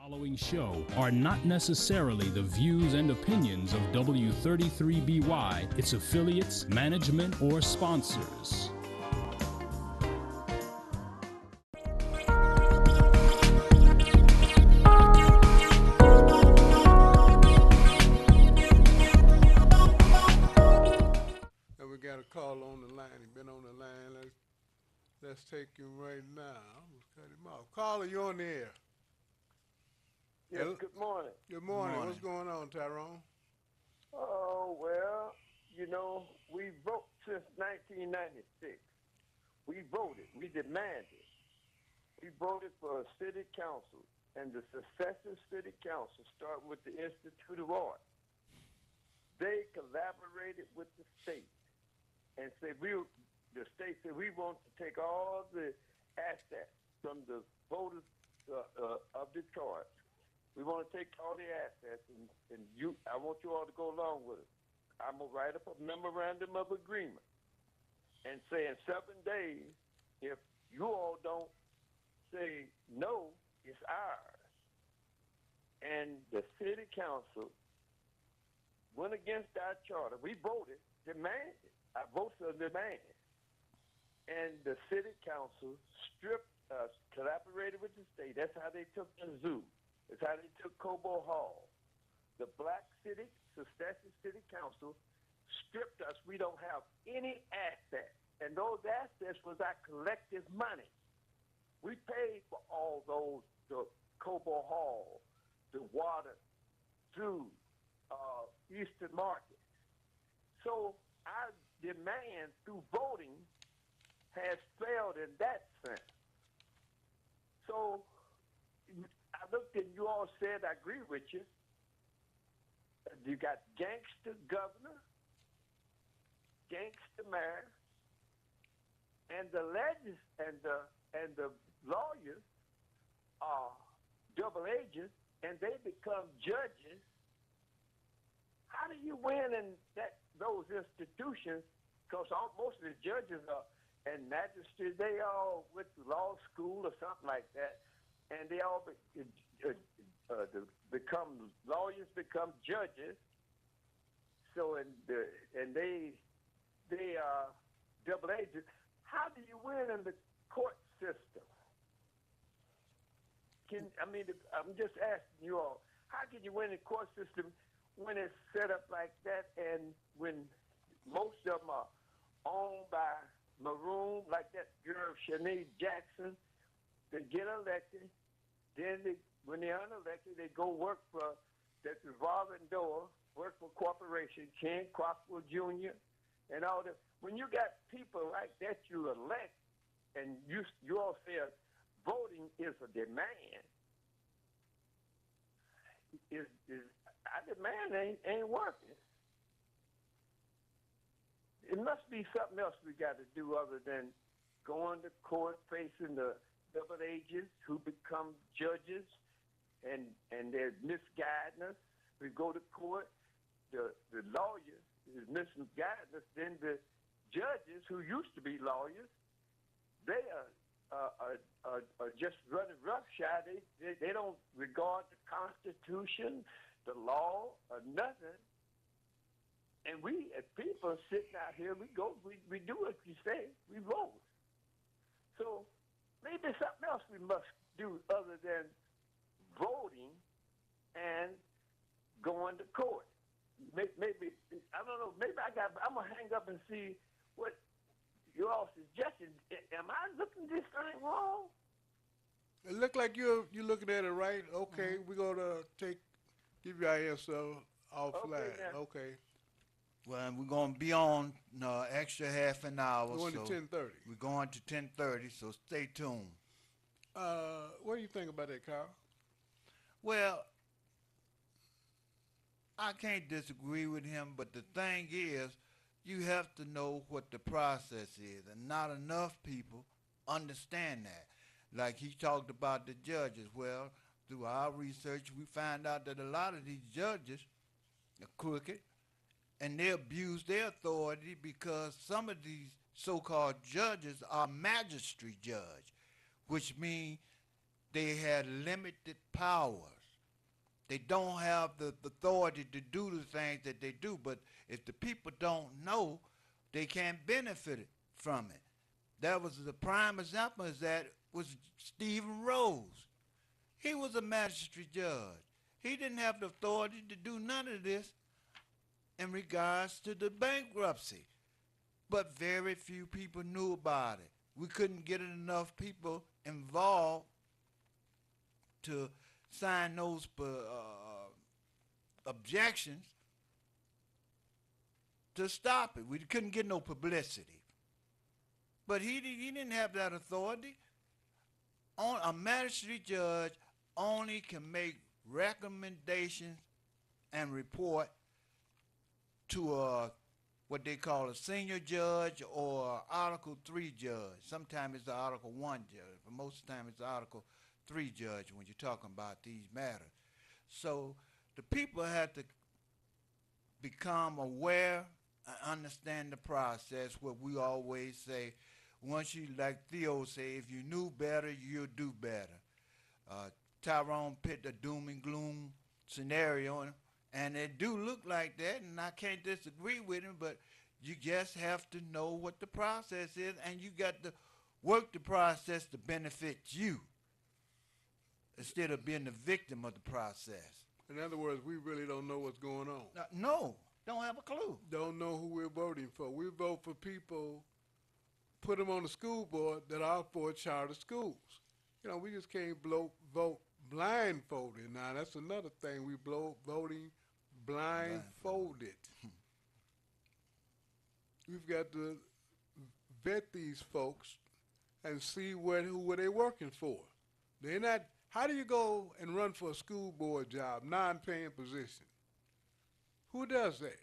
Following show are not necessarily the views and opinions of W33BY, its affiliates, management, or sponsors. And we got a call on the line. He's been on the line. Let's take him right now. Let's cut him off. Caller, you on the air. Yes, good morning. Good morning. What's going on, Tyrone? Oh, well, you know, we vote since 1996. We voted. We demanded. We voted for a city council, and the successive city council, starting with the Institute of Art, they collaborated with the state and said, the state said, we want to take all the assets from the voters of Detroit. We want to take all the assets, and I want you all to go along with it. I'm going to write up a memorandum of agreement and say in 7 days, if you all don't say no, it's ours. And the city council went against our charter. We voted, demanded. Our votes are demanded. And the city council stripped us, collaborated with the state. That's how they took the zoo. That's how they took Cobo Hall. The Black City, Successive City Council stripped us. We don't have any assets. And those assets was our collective money. We paid for all those, the Cobo Hall, the water, through Eastern Market. So our demand through voting has failed in that sense. So I looked and you all said, I agree with you. You got gangster governor, gangster mayor, and the and the lawyers are double agents, and they become judges. How do you win in those institutions? Because most of the judges and magistrates, they all went to law school or something like that, and they all become lawyers, become judges. So and they are double agents. How do you win in the court system? I'm just asking you all, how can you win in the court system when it's set up like that, and when most of them are owned by Maroon, like that girl Shanae Jackson? They get elected, then when they're unelected, they go work for that revolving door, work for corporation, Ken Crockwell Jr., and all that. When you got people like that you elect, and you all say voting is a demand, our demand ain't working. It must be something else we got to do other than going to court, facing the double agents who become judges, and they're misguiding us. We go to court, the lawyers is misguiding us. Then the judges who used to be lawyers, they are just running roughshod. They don't regard the Constitution, the law, or nothing. And we, as people sitting out here, we do what you say. We vote. So maybe something else we must do other than voting and going to court. Maybe I don't know. Maybe I'm gonna hang up and see what you all suggested. Am I looking at this thing wrong? It look like you're looking at it right. Okay, we're gonna give you our answer offline. Okay. Well, we're going to be on extra half an hour. We're going to 10:30. We're going to 10:30, so stay tuned. What do you think about that, Kyle? Well, I can't disagree with him, but the thing is, you have to know what the process is, and not enough people understand that. Like he talked about the judges. Well, through our research, we find out that a lot of these judges are crooked, and they abuse their authority because some of these so-called judges are magistrate judge, which means they had limited powers. They don't have the authority to do the things that they do. But if the people don't know, they can't benefit from it. That was the prime example. Is that was Stephen Rose. He was a magistrate judge. He didn't have the authority to do none of this in regards to the bankruptcy. But very few people knew about it. We couldn't get enough people involved to sign those objections to stop it. We couldn't get no publicity. But he didn't have that authority. A magistrate judge only can make recommendations and report to what they call a senior judge or Article 3 judge. Sometimes it's the Article 1 judge, but most of the time it's the Article 3 judge when you're talking about these matters. So the people had to become aware and understand the process. What we always say, once you, like Theo say, if you knew better, you'll do better. Tyrone put the doom and gloom scenario on him, and it do look like that, and I can't disagree with him, but you just have to know what the process is, and you got to work the process to benefit you instead of being the victim of the process. In other words, we really don't know what's going on. No, don't have a clue. Don't know who we're voting for. We vote for people, put them on the school board that are for charter schools. You know, we just can't vote blindfolded. Now, that's another thing. We voting blindfolded. We've got to vet these folks and see who are they working for. They're not. How do you go and run for a school board job, non-paying position? Who does that?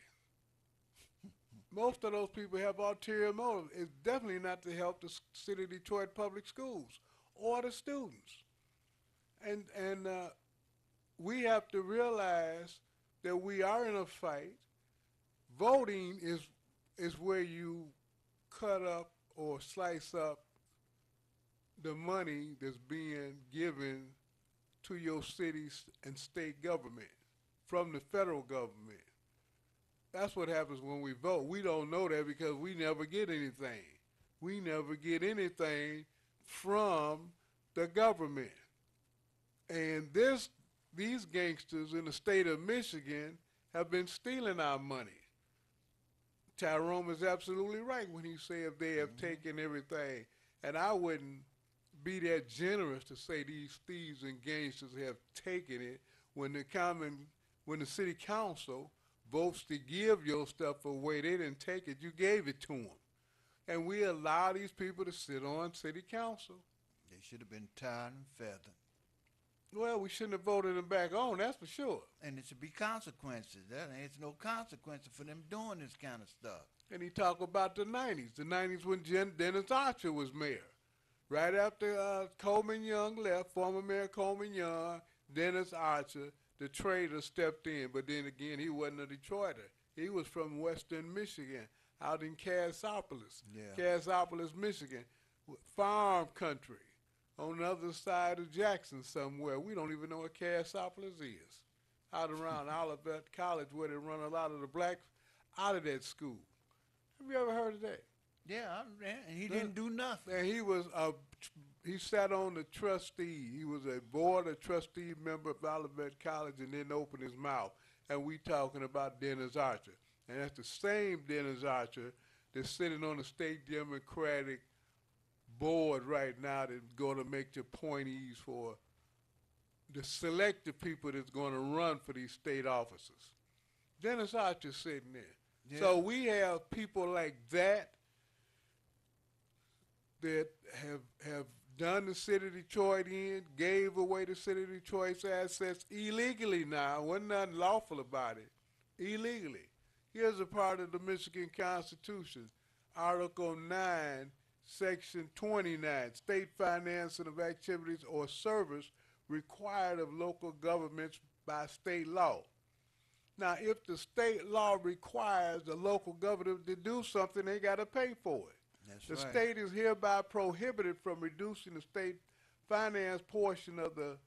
Most of those people have ulterior motives. It's definitely not to help the city of Detroit public schools or the students. And we have to realize that we are in a fight. Voting is where you cut up or slice up the money that's being given to your cities and state government from the federal government. That's what happens when we vote. We don't know that because we never get anything. We never get anything from the government. And these gangsters in the state of Michigan have been stealing our money. Tyrone is absolutely right when he says they have taken everything. And I wouldn't be that generous to say these thieves and gangsters have taken it when the city council votes to give your stuff away. They didn't take it. You gave it to them. And we allow these people to sit on city council. They should have been tarred and feathered. Well, we shouldn't have voted them back on, that's for sure. And it should be consequences. There's no consequences for them doing this kind of stuff. And he talked about the 90s. The 90s when Dennis Archer was mayor. Right after Coleman Young left, former Mayor Coleman Young, Dennis Archer, the trader, stepped in. But then again, he wasn't a Detroiter. He was from western Michigan, out in Cassopolis. Cassopolis, Michigan. Farm country. On the other side of Jackson somewhere. We don't even know what Cassopolis is. Out around Olivet College where they run a lot of the blacks out of that school. Have you ever heard of that? Yeah, and he didn't do nothing. And he sat on the trustee. He was a board of trustee member of Olivet College and then opened his mouth. And we talking about Dennis Archer. And that's the same Dennis Archer that's sitting on the state Democratic board right now that's going to make the appointees for the selected people that's going to run for these state offices. Dennis Archer sitting there. Yeah. So we have people like that have done the city of Detroit in, gave away the city of Detroit's assets illegally now. Wasn't nothing lawful about it. Illegally. Here's a part of the Michigan Constitution, Article 9, Section 29, state financing of activities or service required of local governments by state law. Now, if the state law requires the local government to do something, they got to pay for it. That's the right. state is hereby prohibited from reducing the state finance portion of the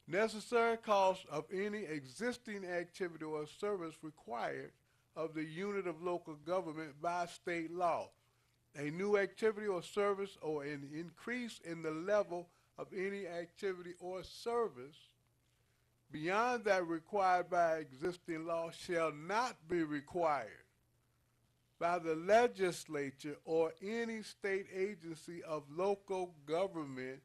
necessary cost of any existing activity or service required of the unit of local government by state law. A new activity or service or an increase in the level of any activity or service beyond that required by existing law shall not be required by the legislature or any state agency of local government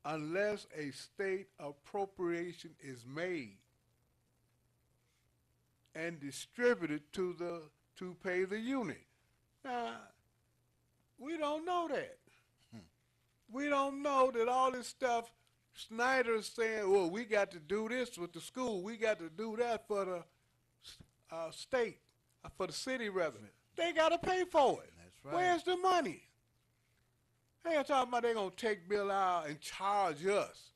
unless a state appropriation is made and distributed to pay the unit. Now, we don't know that. We don't know that all this stuff Snyder's saying, well, we got to do this with the school. We got to do that for the state, for the city rather. They got to pay for it. That's right. Where's the money? They ain't talking about they going to take bill out and charge us.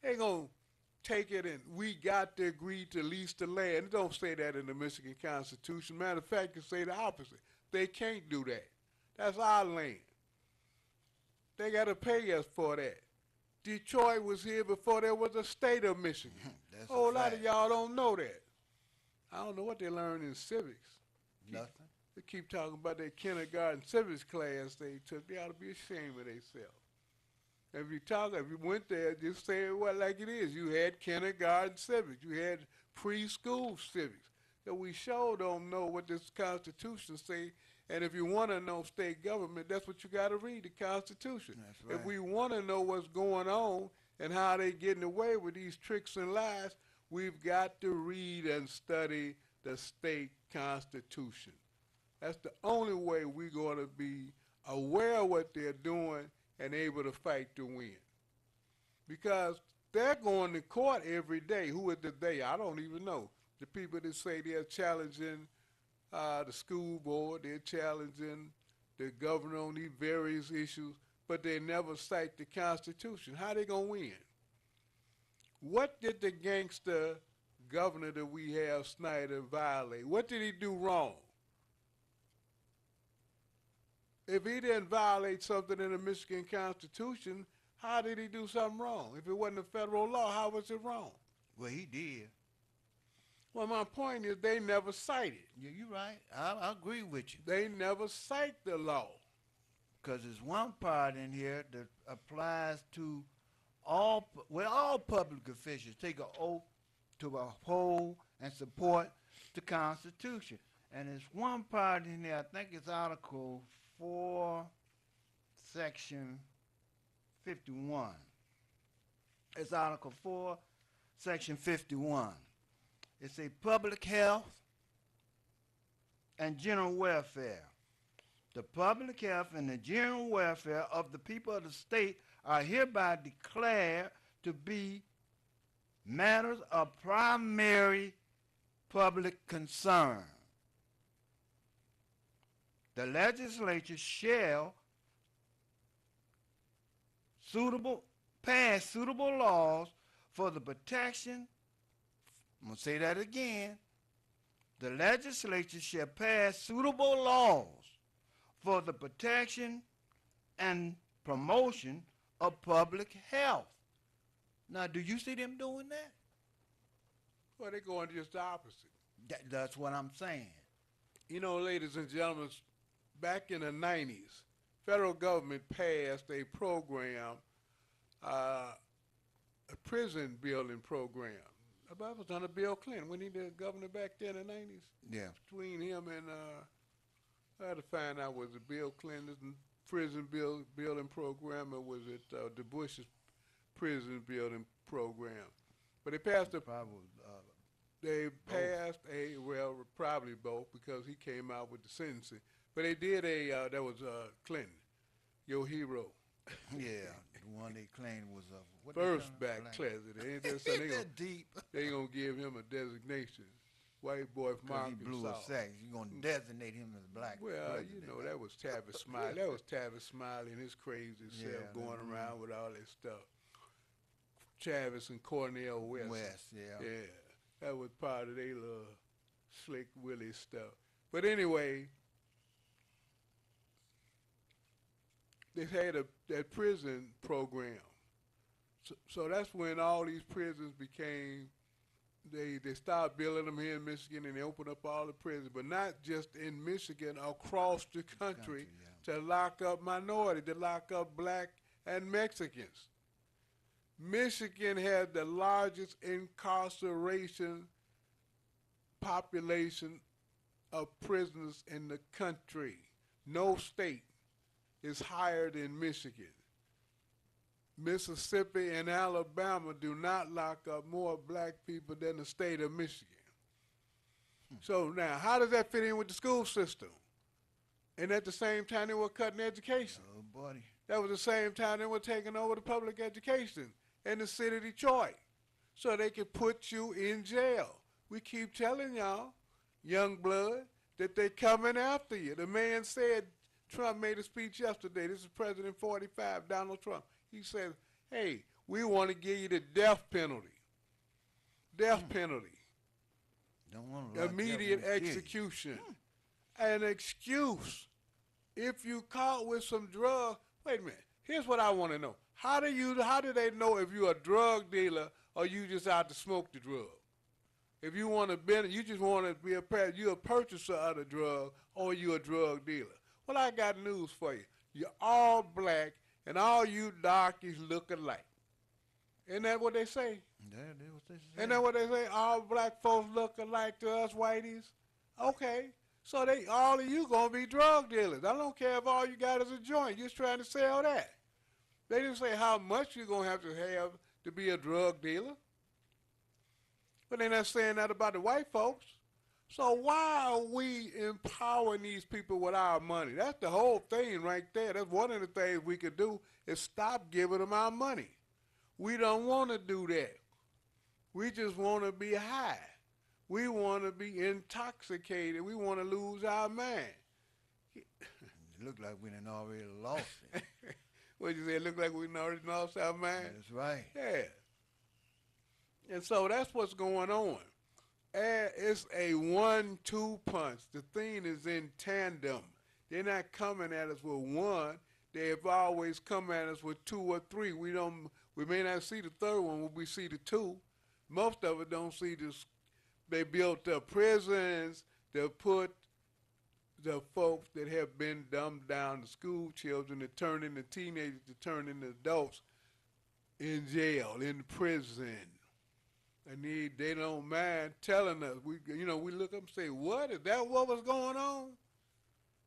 They going to take it and we got to agree to lease the land. It don't say that in the Michigan Constitution. Matter of fact, it say the opposite. They can't do that. That's our land. They got to pay us for that. Detroit was here before there was a state of Michigan. That's a whole a lot fact. of y'all don't know that. I don't know what they learned in civics. Nothing. They keep talking about their kindergarten civics class they took. They ought to be ashamed of themselves. If you went there, just say it like it is. You had kindergarten civics. You had preschool civics. So we sure don't know what this Constitution say. And if you want to know state government, that's what you got to read, the Constitution. That's right. If we want to know what's going on and how they getting away with these tricks and lies, we've got to read and study the state Constitution. That's the only way we're going to be aware of what they're doing and able to fight to win. Because they're going to court every day. Who is the they? I don't even know. The people that say they're challenging the school board, they're challenging the governor on these various issues, but they never cite the Constitution. How they going to win? What did the gangster governor that we have, Snyder, violate? What did he do wrong? If he didn't violate something in the Michigan Constitution, how did he do something wrong? If it wasn't a federal law, how was it wrong? Well, he did. Well, my point is they never cite it. Yeah, you're right. I agree with you. They never cite the law. Because there's one part in here that applies to all public officials take an oath to uphold and support the Constitution. And there's one part in there, I think it's Article 4, Section 51. It's Article 4, Section 51. It's a public health and general welfare. The public health and the general welfare of the people of the state are hereby declared to be matters of primary public concern. The legislature shall pass suitable laws for the protection. I'm going to say that again. The legislature shall pass suitable laws for the protection and promotion of public health. Now, do you see them doing that? Well, they're going just the opposite. That's what I'm saying. You know, ladies and gentlemen, back in the 90s, federal government passed a program, a prison building program. That was under Bill Clinton when he was governor back then in the 90s. Yeah. Between him and, I had to find out, was it Bill Clinton's prison building program or was it the Bush's prison building program? But they passed a, they passed a, well, probably both because he came out with the sentencing. But they did that was Clinton, your hero. Yeah, the one they claimed was what First black president. Ain't that something? That deep. They gonna give him a designation. White boy from Because he blew a Arkansas. sack. You're going to designate him as black. Well, president. you know, that was Tavis Smiley. That was Tavis Smiley and his crazy self going around with all that stuff. Travis and Cornel West. Yeah. Yeah, that was part of their little slick Willie stuff. But anyway, they had that prison program. So that's when all these prisons became, they started building them here in Michigan, and they opened up all the prisons, but not just in Michigan, across the country, yeah. to lock up minorities, to lock up black and Mexicans. Michigan had the largest incarceration population of prisoners in the country. No state is higher than Michigan. Mississippi and Alabama do not lock up more black people than the state of Michigan. So now, how does that fit in with the school system? And at the same time, they were cutting education. Oh, buddy. That was the same time they were taking over the public education in the city of Detroit, so they could put you in jail. We keep telling y'all, young blood, that they coming after you. The man said, Trump made a speech yesterday. This is President 45, Donald Trump. He said, hey, we want to give you the death penalty. Death penalty. Don't want to Immediate execution. An excuse. If you caught with some drug, wait a minute. Here's what I want to know. How do they know if you're a drug dealer or you just out to smoke the drug? If you want to you just want to be you're a purchaser of the drug, or you're a drug dealer. Well, I got news for you. You're all black, and all you darkies look alike. Isn't that what they say? That's what they say. Isn't that what they say? All black folks look alike to us whiteys? Okay. So all of you gonna be drug dealers. I don't care if all you got is a joint. You're just trying to sell that. They didn't say how much you're gonna have to be a drug dealer. But they're not saying that about the white folks. So why are we empowering these people with our money? That's the whole thing right there. That's one of the things we could do, is stop giving them our money. We don't want to do that. We just want to be high. We want to be intoxicated. We want to lose our mind. It look like we done already lost it. What you say? It look like we done already lost our mind? That's right. Yeah. And so that's what's going on. And it's a 1-2 punch. The thing is in tandem. They're not coming at us with one. They have always come at us with 2 or 3. We may not see the third one when we see the 2. Most of it don't see this. They built up prisons to put the folks that have been dumbed down, the school children that turn into teenagers, to turn into adults, in jail, in prison. And they don't mind telling us. We look up and say, what? Is that what was going on?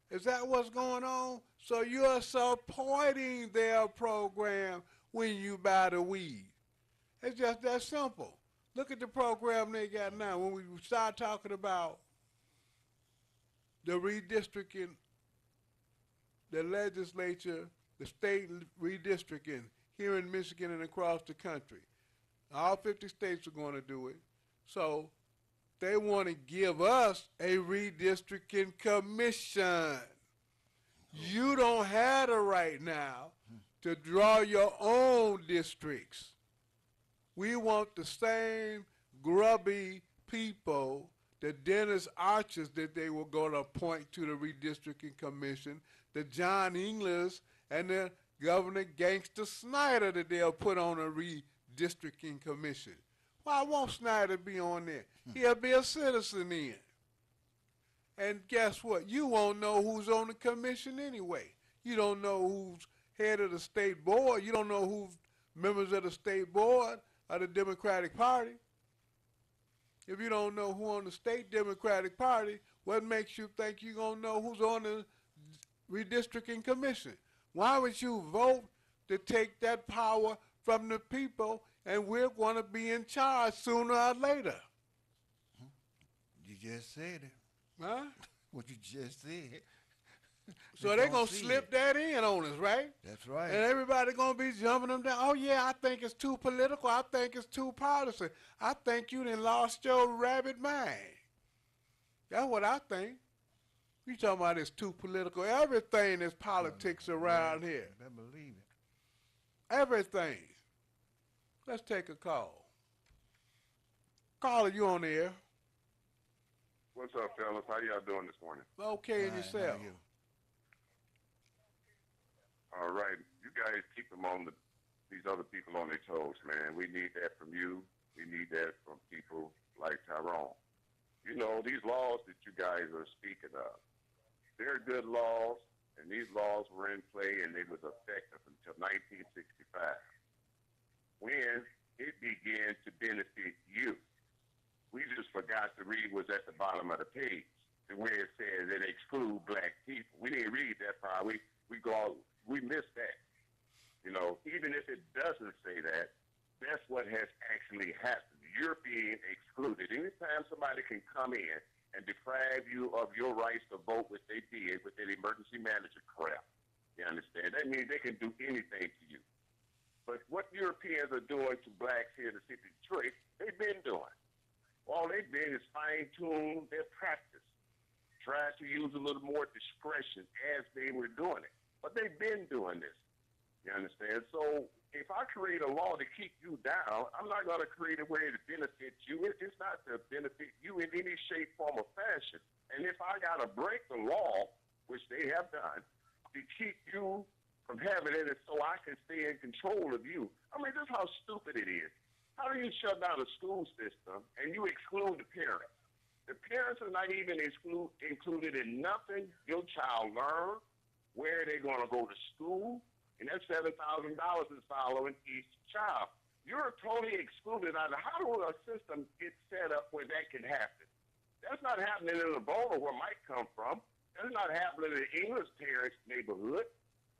Is that what's going on? So you're supporting their program when you buy the weed. It's just that simple. Look at the program they got now. When we start talking about the redistricting, the legislature, the state redistricting here in Michigan and across the country. All 50 states are going to do it. So they want to give us a redistricting commission. You don't have the right now to draw your own districts. We want the same grubby people, the Dennis Archers that they were going to appoint to the redistricting commission, the John English, and the Governor Gangster Snyder that they'll put on a redistricting commission. Why won't Snyder be on there? He'll be a citizen then. And guess what? You won't know who's on the commission anyway. You don't know who's head of the state board. You don't know who's members of the state board of the Democratic Party. If you don't know who on the state Democratic Party, what makes you think you're going to know who's on the redistricting commission? Why would you vote to take that power from the people, and we're going to be in charge sooner or later? You just said it. Huh? What you just said. So they're going to slip that in on us, right? That's right. And everybody going to be jumping them down. Oh, yeah, I think it's too political. I think it's too partisan. I think you done lost your rabbit mind. That's what I think. You talking about it's too political. Everything is politics around here. I believe it. Everything. Let's take a call. Caller, you on the air. What's up, fellas? How y'all doing this morning? Okay, and Fine, yourself. how you? All right. You guys keep them on the, these other people on their toes, man. We need that from you. We need that from people like Tyrone. You know, these laws that you guys are speaking of, they're good laws, and these laws were in play and they was effective until 1965, when it began to benefit you. We just forgot to read what's at the bottom of the page, to where it says it exclude black people. We didn't read that part. We missed that. You know, even if it doesn't say that, that's what has actually happened. You're being excluded. Anytime somebody can come in and deprive you of your rights to vote, which they did with that emergency manager crap, you understand? That means they can do anything to you. But what Europeans are doing to blacks here in the city of Detroit, they've been doing. All they've been is fine-tune their practice, try to use a little more discretion as they were doing it. But they've been doing this. You understand? So if I create a law to keep you down, I'm not going to create a way to benefit you. It's not to benefit you in any shape, form, or fashion. And if I got to break the law, which they have done, to keep you from having it so I can stay in control of you, I mean, this is how stupid it is. How do you shut down a school system and you exclude the parents? The parents are not even included in nothing your child learns, where they're going to go to school, and that $7,000 is following each child. You're totally excluded out of how do a system get set up where that can happen? That's not happening in Ebola, where Mike come from. That's not happening in English parents' neighborhood.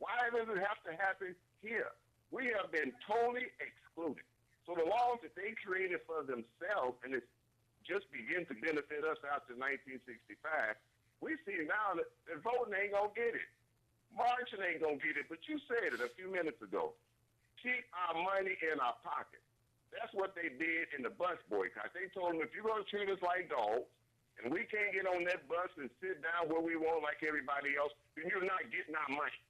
Why does it have to happen here? We have been totally excluded. So the laws that they created for themselves, and it just begin to benefit us after 1965, we see now that voting ain't going to get it. Marching ain't going to get it, but you said it a few minutes ago. Keep our money in our pocket. That's what they did in the bus boycott. They told them, if you're going to treat us like dogs, and we can't get on that bus and sit down where we want like everybody else, then you're not getting our money.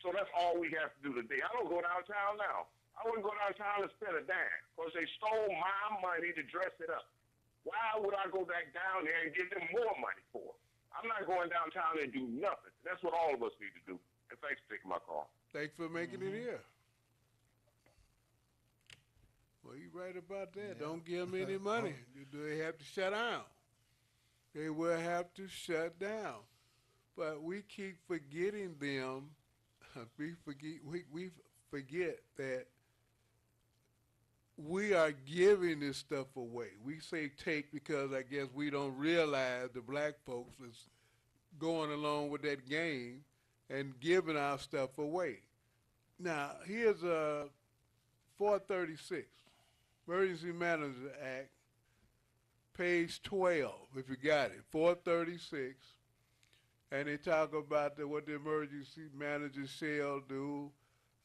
So that's all we have to do today. I don't go downtown now. I wouldn't go downtown and spend a dime because they stole my money to dress it up. Why would I go back down there and give them more money for it? I'm not going downtown and do nothing. That's what all of us need to do. And thanks for taking my call. Thanks for making it here. Well, you're right about that. Yeah. Don't give them any money. They have to shut down. They will have to shut down. But we keep forgetting them. We forget that we are giving this stuff away. We say take because I guess we don't realize the black folks is going along with that game and giving our stuff away. Now, here's 436, Emergency Manager Act, page 12, if you got it, 436. And they talk about what the emergency manager shall do.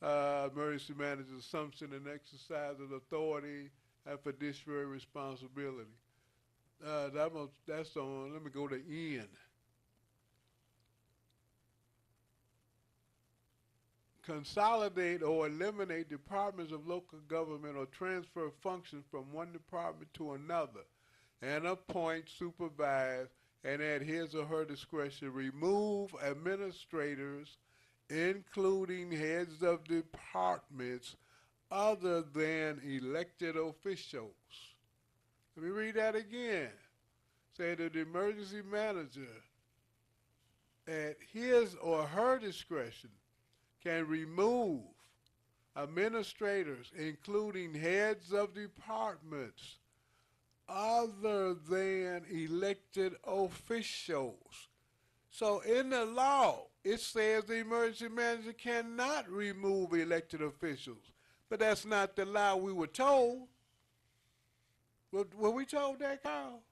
Emergency manager's assumption and exercise of authority and fiduciary responsibility. That's on, let me go to N. Consolidate or eliminate departments of local government or transfer functions from one department to another and appoint, supervise, and at his or her discretion remove administrators, including heads of departments other than elected officials. Let me read that again. Say that the emergency manager at his or her discretion can remove administrators, including heads of departments other than elected officials. So in the law, it says the emergency manager cannot remove elected officials. But that's not the law we were told. Were we told that, Carl?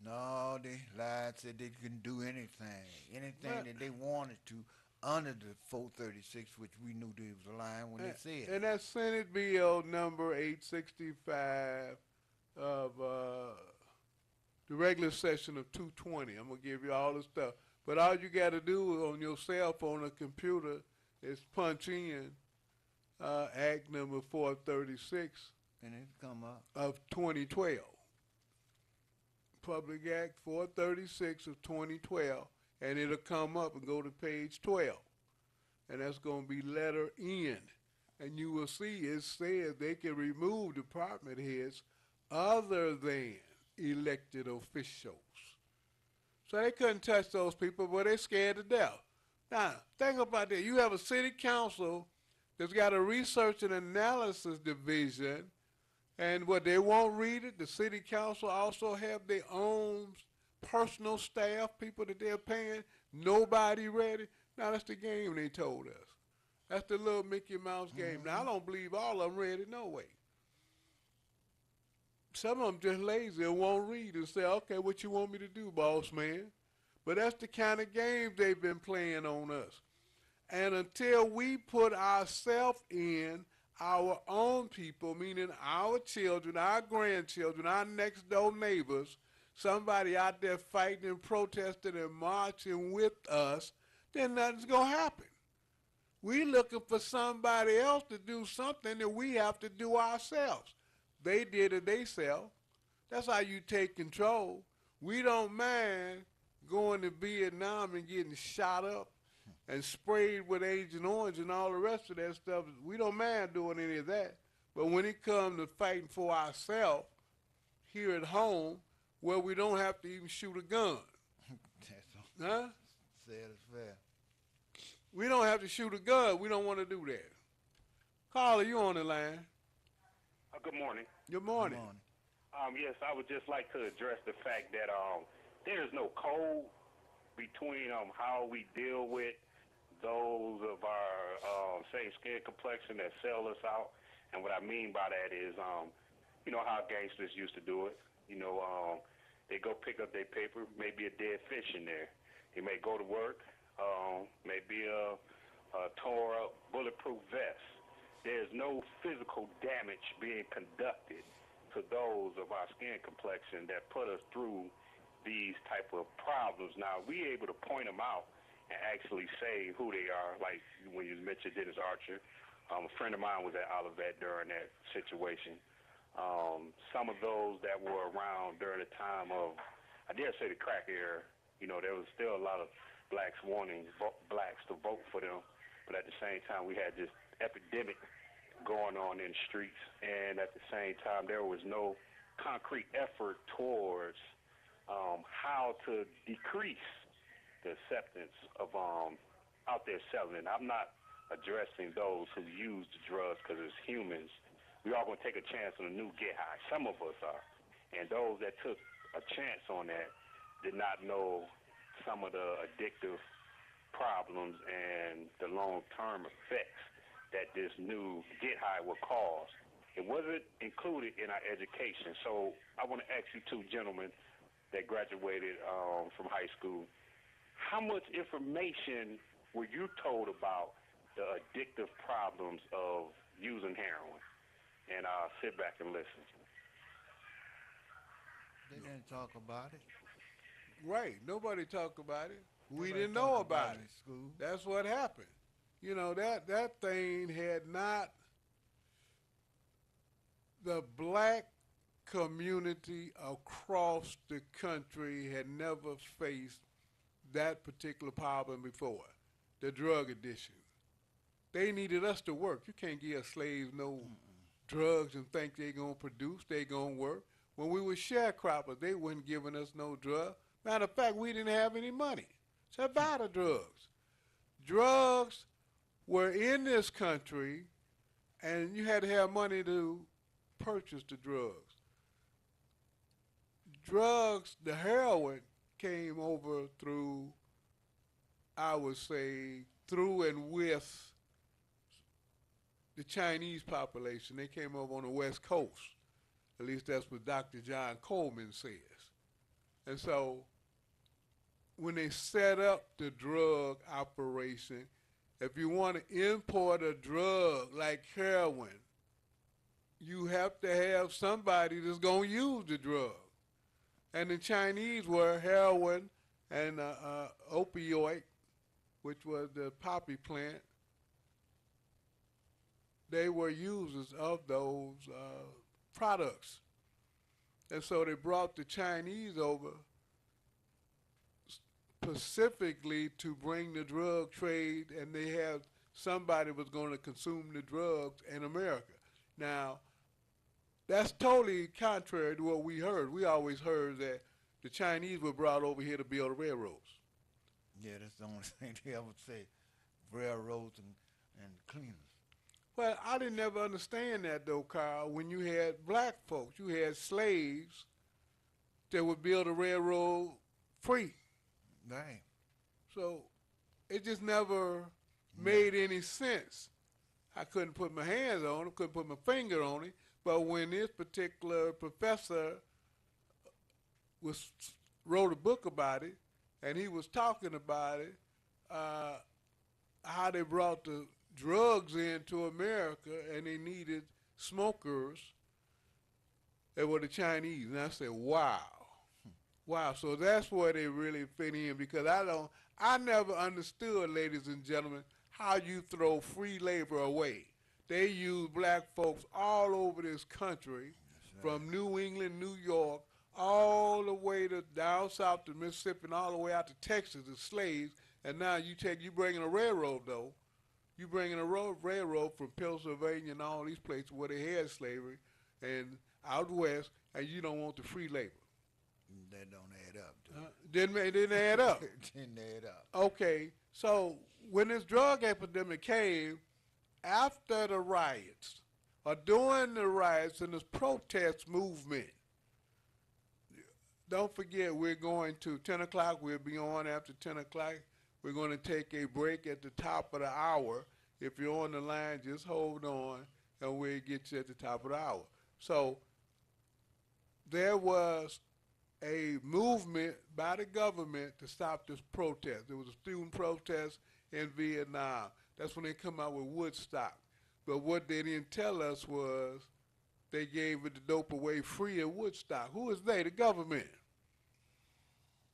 No, they lied, said they couldn't do anything that they wanted to under the 436, which we knew they was lying when they said it. And that's Senate Bill number 865 of the regular session of 220. I'm going to give you all the stuff. But all you got to do on your cell phone or computer is punch in Act number 436 and it come up of 2012. Public Act 436 of 2012, and it'll come up and go to page 12. And that's going to be letter N. and you will see it says they can remove department heads other than elected officials. So they couldn't touch those people, but they're scared to death. Now, think about that. You have a city council that's got a research and analysis division, and what they won't read it, the city council also have their own personal staff, people that they're paying. Nobody ready. Now that's the game they told us. That's the little Mickey Mouse game. Now I don't believe all of them ready, no way. Some of them just lazy and won't read and say, okay, what you want me to do, boss man? But that's the kind of game they've been playing on us. And until we put ourselves in our own people, meaning our children, our grandchildren, our next door neighbors, somebody out there fighting and protesting and marching with us, then nothing's going to happen. We looking for somebody else to do something that we have to do ourselves. They did it themselves. That's how you take control. We don't mind going to Vietnam and getting shot up and sprayed with Agent Orange and all the rest of that stuff. We don't mind doing any of that. But when it comes to fighting for ourselves here at home, where we don't have to even shoot a gun. Huh? Said it's fair. We don't have to shoot a gun. We don't want to do that. Carla, you on the line. Good morning. Good morning. Yes, I would just like to address the fact that there is no code between how we deal with those of our same skin complexion that sell us out. And what I mean by that is, you know how gangsters used to do it. You know, they go pick up their paper, maybe a dead fish in there. They may go to work, maybe a tore up bulletproof vest. There's no physical damage being conducted to those of our skin complexion that put us through these type of problems. Now, we able to point them out and actually say who they are, like when you mentioned Dennis Archer. A friend of mine was at Olivet during that situation. Some of those that were around during the time of, I dare say, the crack era, you know, there was still a lot of blacks wanting blacks to vote for them. But at the same time, we had this epidemic going on in the streets. And at the same time, there was no concrete effort towards how to decrease the acceptance of out there selling it. I'm not addressing those who use the drugs because as humans, we all going to take a chance on a new get high. Some of us are. And those that took a chance on that did not know some of the addictive problems and the long-term effects that this new get high will cause. It wasn't included in our education. So I want to ask you two gentlemen that graduated from high school, how much information were you told about the addictive problems of using heroin? And I'll sit back and listen. They didn't talk about it. Right. Nobody talked about it. We Nobody didn't know talked about in it. school. That's what happened. You know, that thing had not, the black community across the country had never faced that particular problem before, the drug addiction. They needed us to work. You can't give slaves no drugs and think they're going to produce, they're going to work. When we were sharecroppers, they weren't giving us no drug. Matter of fact, we didn't have any money to buy the drugs. Drugs were in this country, and you had to have money to purchase the drugs. Drugs, the heroin came over through, I would say, through and with the Chinese population. They came over on the West Coast. At least that's what Dr. John Coleman says. And so when they set up the drug operation, if you want to import a drug like heroin, you have to have somebody that's going to use the drug. And the Chinese were heroin and opioid, which was the poppy plant. They were users of those products. And so they brought the Chinese over specifically to bring the drug trade, and they have somebody was going to consume the drugs in America. Now, that's totally contrary to what we heard. We always heard that the Chinese were brought over here to build railroads. Yeah, that's the only thing they ever say, railroads and cleaners. Well, I didn't never understand that, though, Carl. When you had black folks, you had slaves that would build a railroad free. Right. So it just never made any sense. I couldn't put my hands on it, couldn't put my finger on it. But when this particular professor wrote a book about it, and he was talking about it, how they brought the drugs into America and they needed smokers, they were the Chinese. And I said, wow. Wow, so that's where they really fit in, because I never understood, ladies and gentlemen, how you throw free labor away. They use black folks all over this country, from New England, New York, all the way to down south to Mississippi and all the way out to Texas as slaves. And now you bringing a railroad, though. You bringing a railroad from Pennsylvania and all these places where they had slavery and out west, and you don't want the free labor. That don't add up, dude. It didn't add up. It didn't add up. Okay, so when this drug epidemic came, after the riots, or during the riots and this protest movement, don't forget we're going to 10 o'clock, we'll be on after 10 o'clock. We're going to take a break at the top of the hour. If you're on the line, just hold on, and we'll get you at the top of the hour. So there was a movement by the government to stop this protest. There was a student protest in Vietnam. That's when they come out with Woodstock. But what they didn't tell us was they gave the dope away free at Woodstock. Who is they? The government.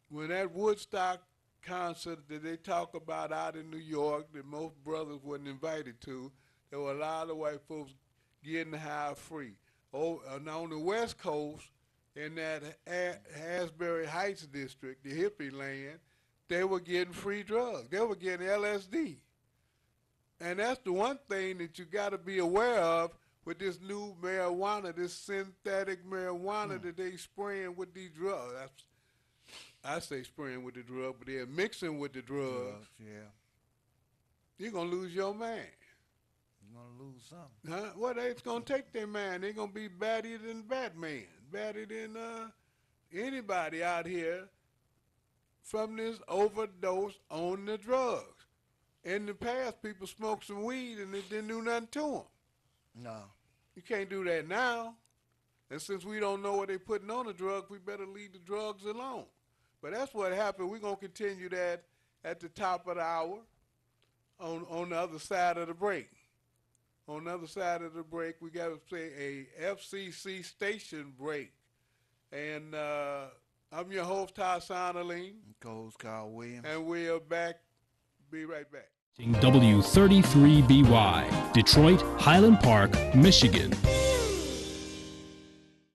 When that Woodstock concert that they talk about out in New York that most brothers wasn't invited to, there were a lot of white folks getting high free. Oh, and on the West Coast, in that Asbury Heights district, the hippie land, they were getting free drugs. They were getting LSD. And that's the one thing that you got to be aware of with this new marijuana, this synthetic marijuana that they spraying with these drugs. I say spraying with the drug, but they're mixing with the drugs. Yeah. You're going to lose your man. You're going to lose something. Huh? Well, it's going to take their man. They're going to be baddier than Batman, baddier than anybody out here from this overdose on the drugs. In the past, people smoked some weed and it didn't do nothing to them. No. You can't do that now. And since we don't know what they're putting on the drugs, we better leave the drugs alone. But that's what happened. We're going to continue that at the top of the hour on the other side of the break. On the other side of the break, we got to say a FCC station break. And I'm your host, Ty Sonaline. Co-host Carl Williams. And we're back. Be right back. W33BY, Detroit, Highland Park, Michigan.